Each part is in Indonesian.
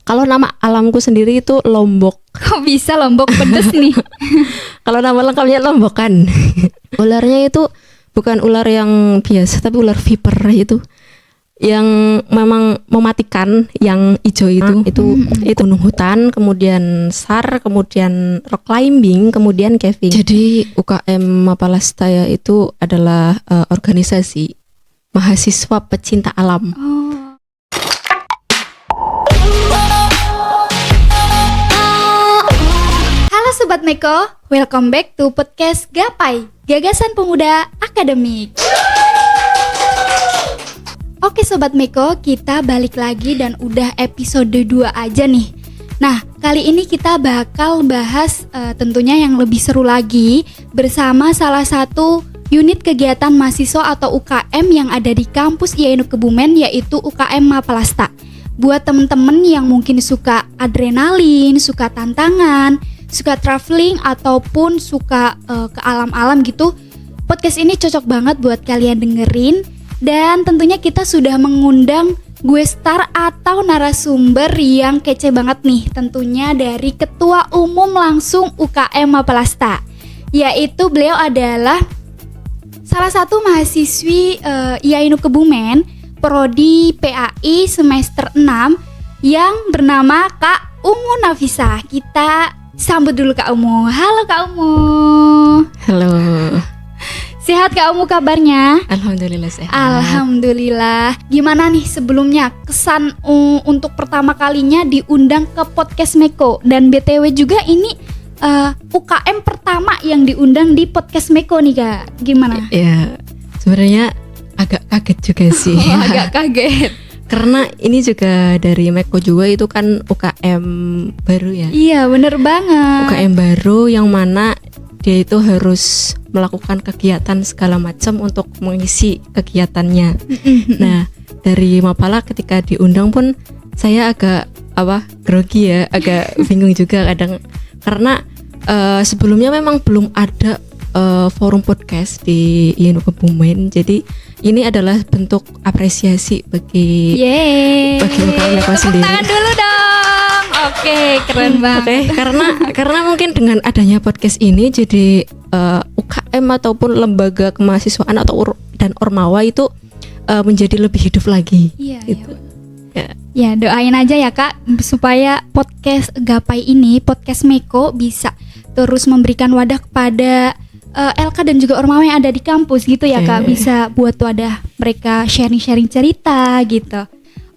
Kalau nama alamku sendiri itu Lombok. Kok bisa Lombok pedes nih? Kalau nama lengkapnya Lombokan. Ularnya itu bukan ular yang biasa, tapi ular viper itu. Yang memang mematikan, yang hijau itu gunung hutan, kemudian SAR, kemudian rock climbing, kemudian caving. Jadi UKM Mapalastaya itu adalah organisasi mahasiswa pecinta alam. Halo Sobat Meko, welcome back to podcast Gapai, Gagasan Pemuda Akademik. Oke Sobat Meko, kita balik lagi dan udah episode 2 aja nih. Nah, kali ini kita bakal bahas tentunya yang lebih seru lagi bersama salah satu unit kegiatan mahasiswa atau UKM yang ada di kampus IAIN Kebumen, yaitu UKM Mapalasta. Buat temen-temen yang mungkin suka adrenalin, suka tantangan, suka traveling ataupun suka ke alam-alam gitu, podcast ini cocok banget buat kalian dengerin. Dan tentunya kita sudah mengundang gue star atau narasumber yang kece banget nih, tentunya dari Ketua Umum langsung UKM Mapalasta, yaitu beliau adalah salah satu mahasiswi IAIN Kebumen Prodi PAI semester 6 yang bernama Kak Ungu Nafisa. Kita sambut dulu Kak Ungu. Halo Kak Ungu. Halo. Sehat Kak Ungu kabarnya? Alhamdulillah sehat. Alhamdulillah. Gimana nih sebelumnya kesan untuk pertama kalinya diundang ke podcast Meko? Dan BTW juga ini UKM pertama yang diundang di podcast Meko nih Kak. Gimana? Ya, sebenarnya agak kaget juga sih. Agak kaget. Karena ini juga dari Meko juga, itu kan UKM baru ya. Iya bener banget. UKM baru yang mana dia itu harus melakukan kegiatan segala macam untuk mengisi kegiatannya. Nah, dari Mapala ketika diundang pun saya agak grogi ya, agak bingung juga kadang, karena sebelumnya memang belum ada forum podcast di IAIN Kebumen. Jadi ini adalah bentuk apresiasi bagi UKM Meko sendiri. Tangan dulu dong. Oke, keren banget. Karena mungkin dengan adanya podcast ini, jadi UKM ataupun lembaga kemahasiswaan atau dan ormawa itu menjadi lebih hidup lagi. Iya. Gitu. Ya, doain aja ya Kak supaya podcast Gapai ini, podcast Meko bisa terus memberikan wadah kepada LK dan juga ormawa yang ada di kampus gitu ya Kak, bisa buat wadah mereka sharing-sharing cerita gitu.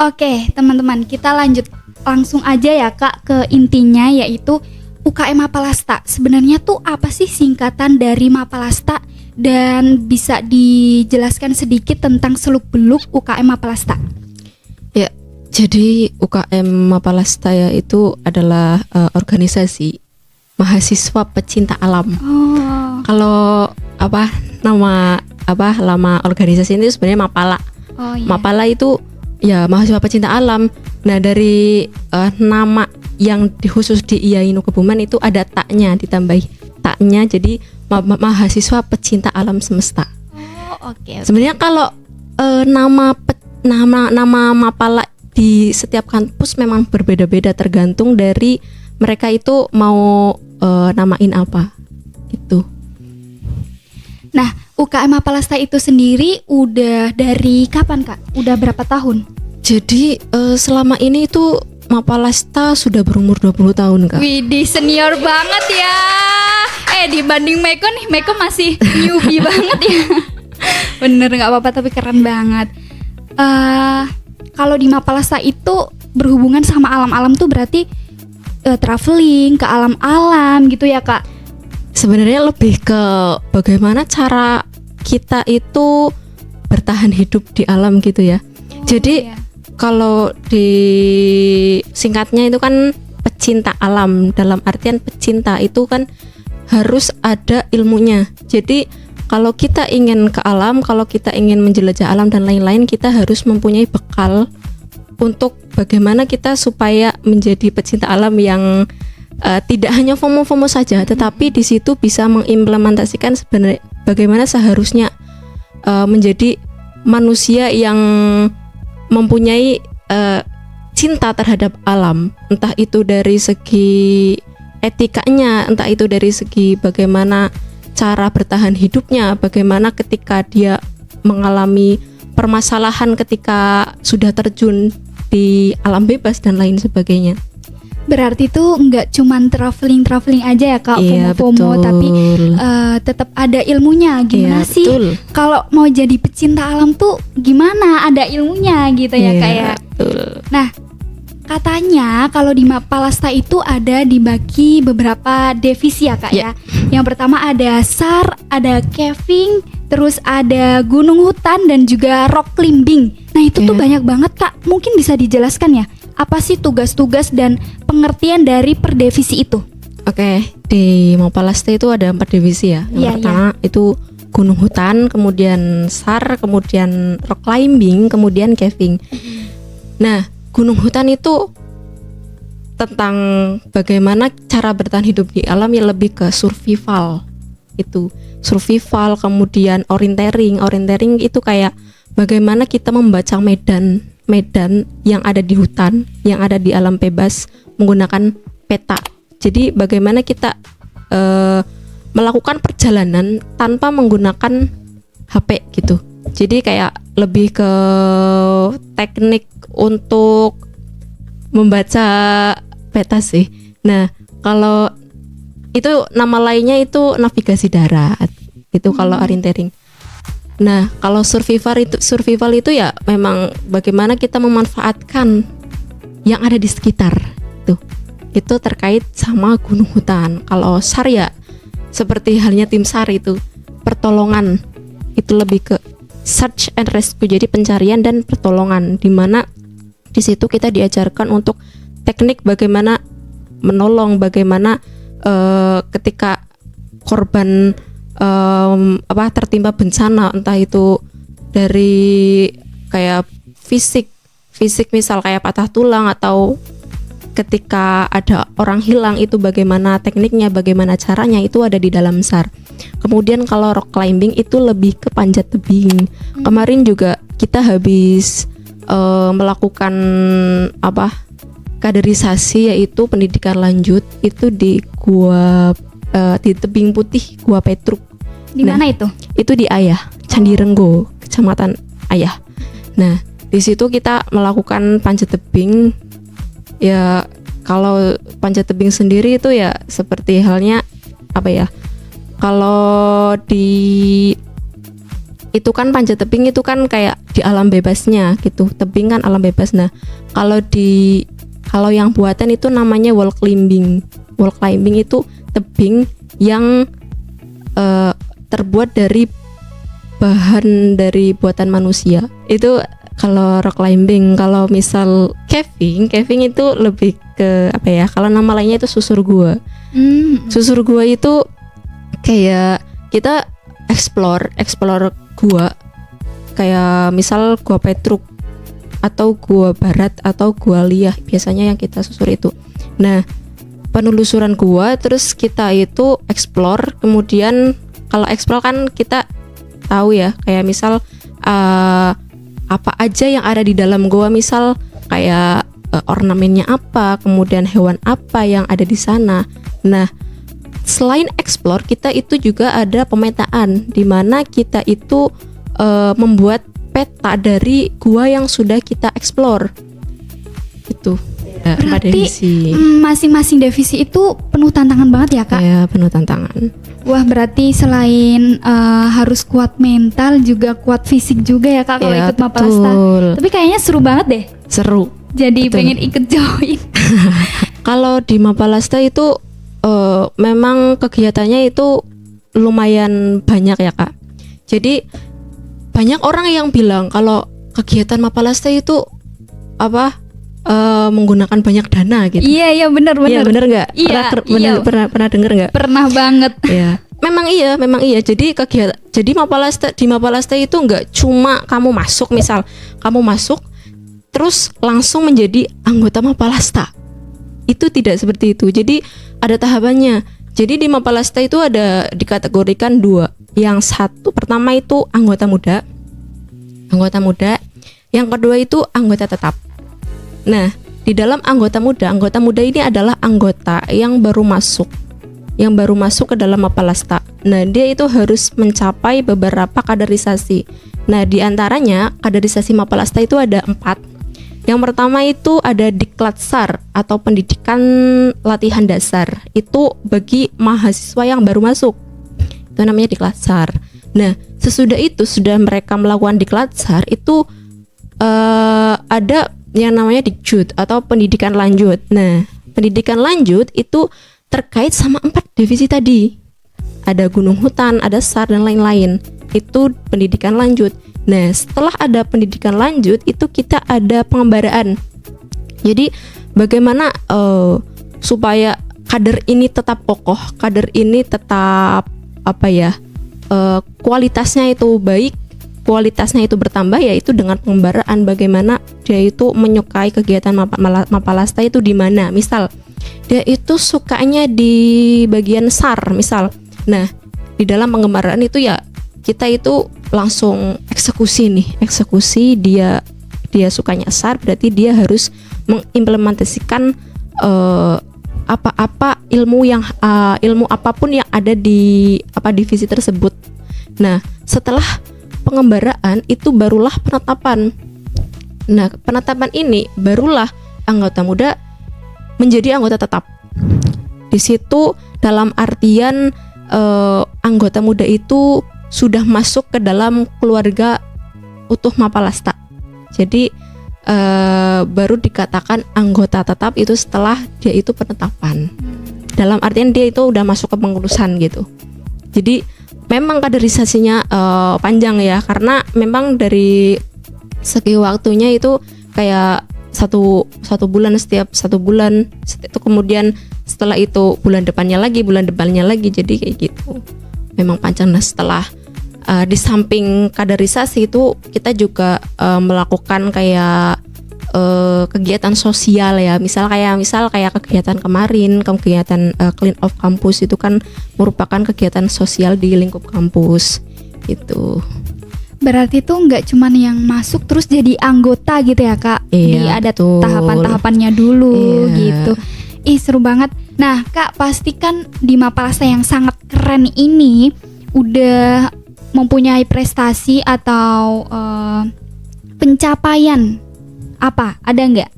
Oke, teman-teman, kita lanjut langsung aja ya Kak ke intinya, yaitu UKM Mapalasta. Sebenarnya tuh apa sih singkatan dari Mapalasta, dan bisa dijelaskan sedikit tentang seluk-beluk UKM Mapalasta? Ya, jadi UKM Mapalasta ya itu adalah organisasi mahasiswa pecinta alam. Kalau nama organisasi ini sebenarnya Mapala. Mapala itu ya mahasiswa pecinta alam. Nah, dari nama yang khusus di IAIN Kebumen itu ada taknya, ditambahi taknya, jadi mahasiswa pecinta alam semesta. Oke. Sebenarnya kalau nama Mapala di setiap kampus memang berbeda-beda, tergantung dari mereka itu mau namain apa itu. Nah, UKM Mapalasta itu sendiri udah dari kapan Kak? Udah berapa tahun? Jadi selama ini itu Mapalasta sudah berumur 20 tahun Kak. Widih, senior banget ya. Dibanding Meko nih, Meko masih newbie banget ya. Bener, gak apa-apa, tapi keren banget. Kalau di Mapalasta itu berhubungan sama alam-alam tuh berarti traveling ke alam-alam gitu ya Kak? Sebenarnya lebih ke bagaimana cara kita itu bertahan hidup di alam gitu ya. Jadi kalau di singkatnya itu kan pecinta alam, dalam artian pecinta itu kan harus ada ilmunya. Jadi kalau kita ingin ke alam, kalau kita ingin menjelajah alam dan lain-lain, kita harus mempunyai bekal untuk bagaimana kita supaya menjadi pecinta alam yang tidak hanya FOMO-FOMO saja, tetapi di situ bisa mengimplementasikan sebenarnya bagaimana seharusnya menjadi manusia yang mempunyai cinta terhadap alam, entah itu dari segi etikanya, entah itu dari segi bagaimana cara bertahan hidupnya, bagaimana ketika dia mengalami permasalahan ketika sudah terjun di alam bebas dan lain sebagainya. Berarti tuh nggak cuman traveling aja ya Kak, Iya, FOMO, betul. tapi tetap ada ilmunya. Gimana Iya, sih betul. kalau mau jadi pecinta alam tuh gimana? Ada ilmunya gitu ya Iya, Kak ya. betul. Nah, katanya kalau di Mapalasta itu ada dibagi beberapa divisi ya Kak ya. Yang pertama ada SAR, ada caving, terus ada gunung hutan dan juga rock climbing. Nah itu tuh banyak banget Kak. Mungkin bisa dijelaskan ya, apa sih tugas-tugas dan pengertian dari per divisi itu? Oke, di Mapalasta itu ada 4 divisi ya. Yang pertama itu gunung hutan, kemudian SAR, kemudian rock climbing, kemudian caving. Nah, gunung hutan itu tentang bagaimana cara bertahan hidup di alam yang lebih ke survival. Itu survival, kemudian orientering itu kayak bagaimana kita membaca medan yang ada di hutan, yang ada di alam bebas menggunakan peta. Jadi bagaimana kita melakukan perjalanan tanpa menggunakan HP gitu. Jadi kayak lebih ke teknik untuk membaca peta sih. Nah, kalau itu nama lainnya itu navigasi darat. Itu kalau orientering. Nah, kalau survival itu ya memang bagaimana kita memanfaatkan yang ada di sekitar. Itu terkait sama gunung hutan. Kalau SAR ya seperti halnya tim SAR itu pertolongan. Itu lebih ke search and rescue, jadi pencarian dan pertolongan, di mana di situ kita diajarkan untuk teknik bagaimana menolong, bagaimana ketika korban tertimpa bencana, entah itu dari kayak fisik misal kayak patah tulang, atau ketika ada orang hilang, itu bagaimana tekniknya, bagaimana caranya, itu ada di dalam SAR. Kemudian kalau rock climbing itu lebih ke panjat tebing. Kemarin juga kita habis melakukan kaderisasi, yaitu pendidikan lanjut itu di gua di Tebing Putih, Gua Petruk. Di mana itu? Itu di Ayah, Candi Renggo, Kecamatan Ayah. Nah, di situ kita melakukan panjat tebing. Ya, kalau panjat tebing sendiri itu ya seperti halnya kalau itu kan panjat tebing itu kan kayak di alam bebasnya gitu. Tebing kan alam bebas. Nah, kalau yang buatan itu namanya wall climbing. Wall climbing itu tebing yang terbuat dari bahan dari buatan manusia. Itu kalau rock climbing. Kalau misal caving itu lebih ke kalau nama lainnya itu susur gua. Susur gua itu kayak kita explore gua, kayak misal Gua Petruk atau Gua Barat atau Gua Liah, biasanya yang kita susur itu. Nah, penelusuran gua, terus kita itu explore. Kemudian kalau explore kan kita tahu ya, kayak misal apa aja yang ada di dalam gua, misal kayak ornamennya apa, kemudian hewan apa yang ada di sana. Nah, selain explore, kita itu juga ada pemetaan, di mana kita itu membuat peta dari gua yang sudah kita explore. Itu. Berarti masing-masing divisi itu penuh tantangan banget ya Kak? Ya, penuh tantangan. Wah, berarti selain harus kuat mental, juga kuat fisik juga ya Kak kalau ikut Mapalasta. Tapi kayaknya seru banget deh. Seru. Jadi pengen ikut join. Kalau di Mapalasta itu memang kegiatannya itu lumayan banyak ya Kak. Jadi banyak orang yang bilang kalau kegiatan Mapalasta itu menggunakan banyak dana gitu. Iya benar. Iya benar nggak? Iya, pernah dengar nggak? Pernah banget. Ya. Memang iya. Jadi di Mapalasta itu nggak cuma kamu masuk terus langsung menjadi anggota Mapalasta. Itu tidak seperti itu. Jadi ada tahapannya. Jadi di Mapalasta itu ada dikategorikan 2. Yang satu pertama itu anggota muda. Yang kedua itu anggota tetap. Nah, di dalam anggota muda ini adalah anggota yang baru masuk ke dalam Mapalasta. Nah, dia itu harus mencapai beberapa kaderisasi. Nah, di antaranya kaderisasi Mapalasta itu ada 4. Yang pertama itu ada Diklatsar atau pendidikan latihan dasar. Itu bagi mahasiswa yang baru masuk. Itu namanya Diklatsar. Nah, sesudah itu, sudah mereka melakukan Diklatsar, itu ada yang namanya Dikjud atau pendidikan lanjut. Nah, pendidikan lanjut itu terkait sama 4 divisi tadi. Ada gunung hutan, ada SAR dan lain-lain. Itu pendidikan lanjut. Nah, setelah ada pendidikan lanjut itu kita ada pengembaraan. Jadi bagaimana supaya kader ini tetap kokoh, kader ini tetap kualitasnya itu baik, kualitasnya itu bertambah, yaitu dengan pengembaraan. Bagaimana dia itu menyukai kegiatan Mapalasta itu di mana. Misal dia itu sukanya di bagian SAR misal. Nah, di dalam pengembaraan itu ya kita itu langsung eksekusi dia sukanya SAR, berarti dia harus mengimplementasikan ilmu apapun yang ada di divisi tersebut. Nah, setelah pengembaraan itu barulah penetapan. Nah, penetapan ini barulah anggota muda menjadi anggota tetap. Di situ dalam artian anggota muda itu sudah masuk ke dalam keluarga utuh Mapalasta. Jadi baru dikatakan anggota tetap itu setelah dia itu penetapan. Dalam artian dia itu udah masuk ke pengurusan gitu. Jadi memang kaderisasinya panjang ya, karena memang dari segi waktunya itu kayak satu bulan, setiap 1 bulan itu, kemudian setelah itu bulan depannya lagi, jadi kayak gitu. Memang panjang. Nah, setelah di samping kaderisasi itu kita juga melakukan kayak kegiatan sosial ya. Misal kayak kegiatan kemarin, kegiatan clean of kampus itu kan merupakan kegiatan sosial di lingkup kampus gitu. Berarti tuh nggak cuman yang masuk terus jadi anggota gitu ya Kak? Iya, ada tahapan-tahapannya dulu gitu. Ih, seru banget. Nah Kak, pastikan di Mapalasta yang sangat keren ini udah mempunyai prestasi atau pencapaian apa? Ada nggak?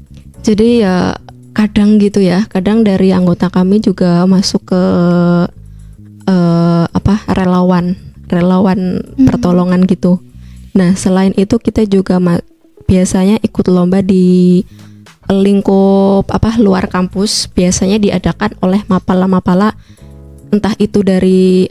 Jadi ya kadang gitu ya, kadang dari anggota kami juga masuk ke relawan pertolongan gitu. Nah, selain itu kita juga biasanya ikut lomba di lingkup luar kampus. Biasanya diadakan oleh mapala entah itu dari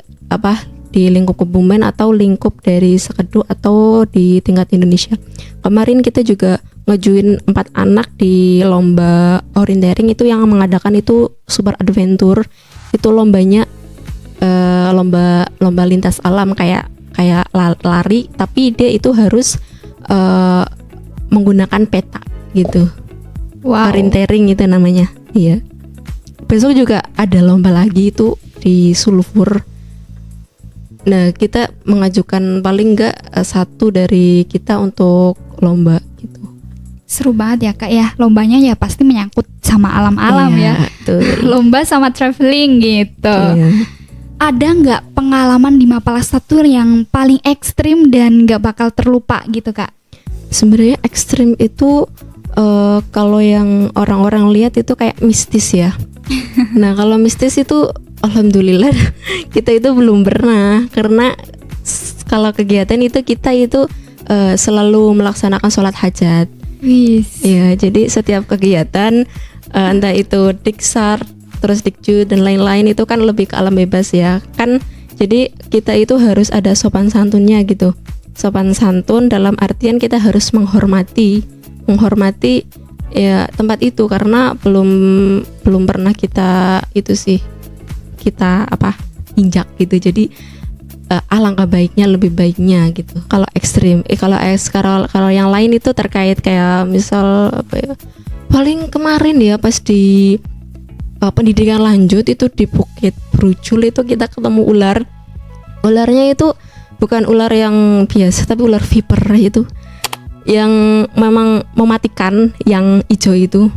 di lingkup Kebumen atau lingkup dari Sekedu atau di tingkat Indonesia. Kemarin kita juga ngejuin 4 anak di lomba orienteering itu yang mengadakan itu Super Adventure. Itu lombanya lomba lintas alam kayak lari, tapi dia itu harus menggunakan peta gitu. Wow. Orienteering itu namanya. Iya. Besok juga ada lomba lagi itu di Sulfur. Nah, kita mengajukan paling enggak 1 dari kita untuk lomba gitu. Seru banget ya Kak ya. Lombanya ya pasti menyangkut sama alam-alam ya. Betul. Lomba sama traveling gitu. Iya. Ada nggak pengalaman di Mapalasta Tour yang paling ekstrim dan nggak bakal terlupa gitu Kak? Sebenarnya ekstrim itu kalau yang orang-orang lihat itu kayak mistis ya. Nah, kalau mistis itu alhamdulillah kita itu belum pernah, karena kalau kegiatan itu kita itu selalu melaksanakan sholat hajat. Wis. Ya, jadi setiap kegiatan entah itu diksar, terus dikjud dan lain-lain itu kan lebih ke alam bebas ya kan. Jadi kita itu harus ada sopan santunnya gitu. Sopan santun dalam artian kita harus menghormati ya tempat itu, karena belum pernah kita injak gitu. Jadi alangkah baiknya, lebih baiknya gitu. Kalau ekstrim, kalau yang lain itu terkait kayak misal paling kemarin ya pas di pendidikan lanjut itu di Bukit Brujul itu kita ketemu ular. Ularnya itu bukan ular yang biasa tapi ular viper itu. yang memang mematikan yang hijau itu.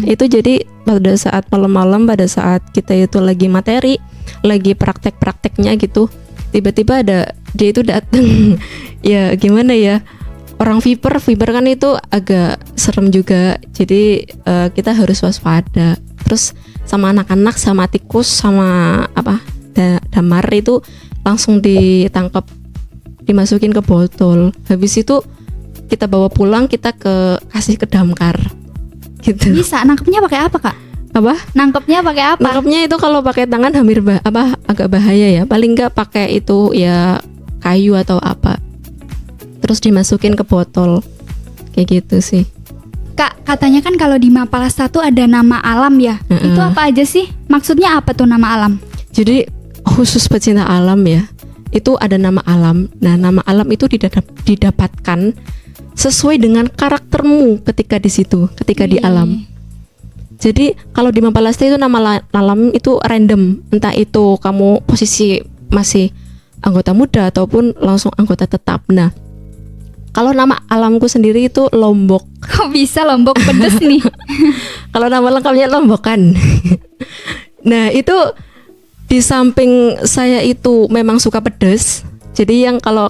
Itu jadi pada saat malam-malam, pada saat kita itu lagi materi, lagi praktek-prakteknya gitu, tiba-tiba ada dia itu datang. Ya gimana ya, orang viper kan itu agak serem juga, jadi kita harus waspada. Terus sama anak-anak, sama tikus, sama apa damar itu langsung ditangkap, dimasukin ke botol. Habis itu kita bawa pulang, kita kasih ke damkar gitu. Bisa nangkepnya pakai apa, Kak? Apa? Nangkepnya pakai apa? Nangkepnya itu kalau pakai tangan agak bahaya ya. Paling nggak pakai itu ya kayu atau apa. Terus dimasukin ke botol. Kayak gitu sih. Kak, katanya kan kalau di Mapalasta tuh ada nama alam ya. Itu apa aja sih? Maksudnya apa tuh nama alam? Jadi khusus pecinta alam ya, itu ada nama alam. Nah, nama alam itu didapatkan sesuai dengan karaktermu ketika di situ, ketika di alam. Jadi kalau di Mapalasta itu nama alam itu random, entah itu kamu posisi masih anggota muda ataupun langsung anggota tetap. Nah, kalau nama alamku sendiri itu Lombok. Kok bisa Lombok pedes nih? Kalau nama lengkapnya Lombokan. Nah, itu di samping saya itu memang suka pedes. Jadi yang kalau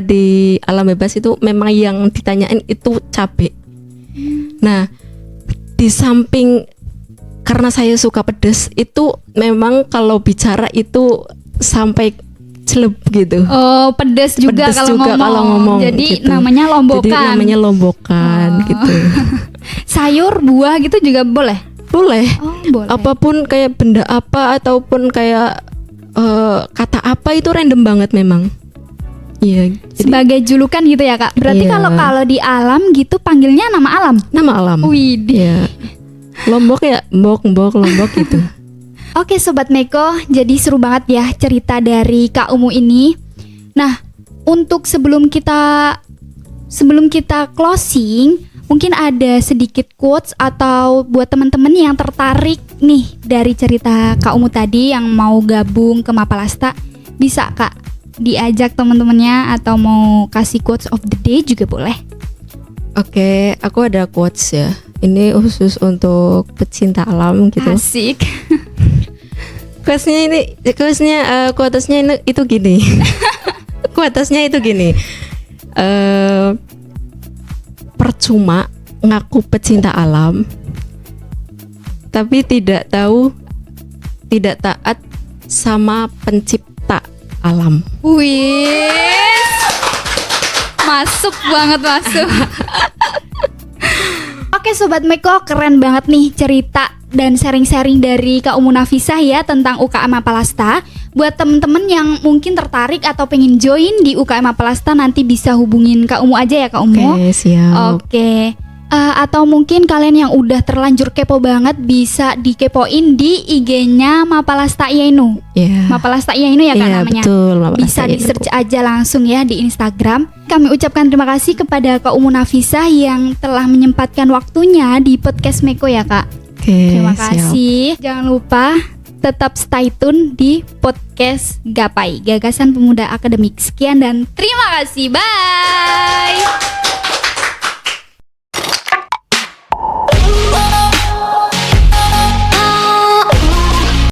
di alam bebas itu memang yang ditanyain itu cabai. Nah, di samping karena saya suka pedes itu memang kalau bicara itu sampai celeb gitu. Oh, pedes juga kalau ngomong. Jadi gitu. Namanya Lombokan. Jadi namanya Lombokan gitu. Sayur, buah gitu juga boleh? Boleh. Oh, boleh. Apapun kayak benda apa ataupun kayak kata apa itu random banget memang. Iya. Sebagai julukan gitu ya, Kak. Berarti iya. kalau di alam gitu panggilnya nama alam. Nama alam. Widih. Iya. Lombok ya, Lombok gitu. Oke Sobat Meko, jadi seru banget ya cerita dari Kak Umu ini. Nah, untuk sebelum kita closing, mungkin ada sedikit quotes atau buat teman-teman yang tertarik nih dari cerita Kak Umu tadi yang mau gabung ke Mapalasta, bisa Kak diajak teman-temannya atau mau kasih quotes of the day juga boleh. Oke, aku ada quotes ya. Ini khusus untuk pecinta alam gitu. Asik. Quotesnya itu gini. Quotesnya itu gini. Percuma ngaku pecinta alam tapi tidak taat sama pencipta alam. Wih, masuk banget. Oke Sobat Meko, keren banget nih cerita dan sharing-sharing dari Kak Umu Nafisah ya tentang UKM Mapalasta. Buat temen-temen yang mungkin tertarik atau pengen join di UKM Mapalasta, nanti bisa hubungin Kak Umu aja ya Kak Umu. Oke, siap. Oke. Atau mungkin kalian yang udah terlanjur kepo banget bisa dikepoin di IG-nya Mapalasta Iainu. Yeah. Mapalasta Iainu ya Kak namanya. Betul, bisa di-search aja langsung ya di Instagram. Kami ucapkan terima kasih kepada Kak Umu Nafisah yang telah menyempatkan waktunya di podcast Meko ya Kak. Terima kasih. Jangan lupa tetap stay tune di podcast Gapai, Gagasan Pemuda Akademik. Sekian dan terima kasih. Bye.